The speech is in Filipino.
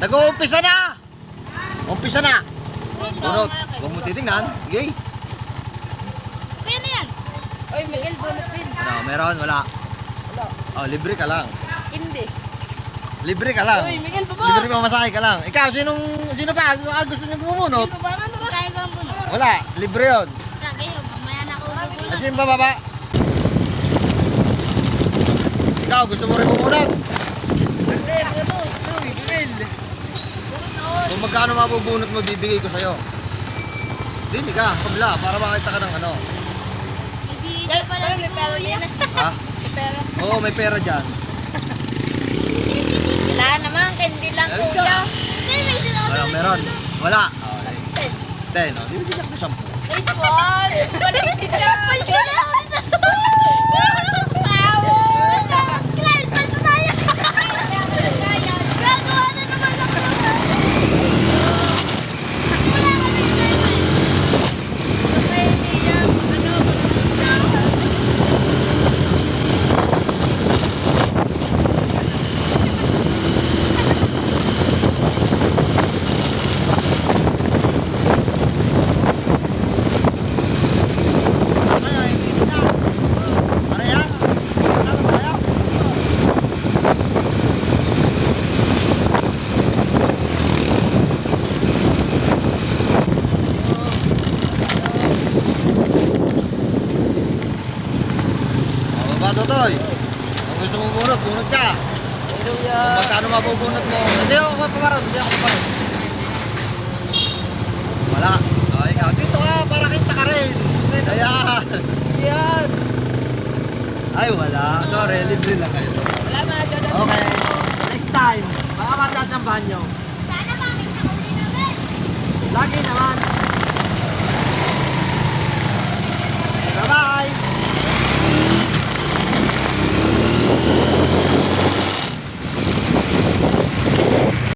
Nag-uumpisa na! Umpisa na! Bunot. Huwag mo titingnan. Yay! Kaya na yan. Oy, Miguel, bunot din. Ano, meron? Wala. Wala. Oh, libre ka lang. Hindi. Libre ka lang. Oy, Miguel, baba. Libre pamasahe ka lang. Ikaw, sino pa? Gusto niyo gumunot? Sino ba na naman? Kaya ko ang bunot. Wala, libre yun. Kaya mamaya na ako bubunot. Kasi yung bababa. Ikaw, gusto mo rin bumunot? Hindi, bunot. Oy, Miguel. Kung magkano mabubunot mo, bibigay ko sa'yo. Hindi ka, kabla, para makita ka ng ano. Ibigay pala May pera kuya. yan. Ha? May pera. Oo, may pera dyan. Wala naman, hindi lang Ay, kuya. ka. Hindi, may sila ako Wala, sa meron. Wala. Oh, 10. 10, oh. Bibigyan ko 10. Nice one. Balik din siya. Balik na ako dito. Clan, saan na tayo? Gagawa na naman ako. Wala kami Parehas? Kasama tayo? Oh, ba, Totoy? Kung gusto mo bunot, bunot ka. Kuya. Kung magkano mabubunot mo. Hindi ako paparoon, hindi ako paparoon. Wala. Oh, ikaw, dito ka, para kita ka rin. Ayan. Yan. Ay, wala. Sorry, libre lang kayo. Wala na, dyan. Okay. Next time, baka matatampahan nyo. Sana makita ko din namin. Lagi naman.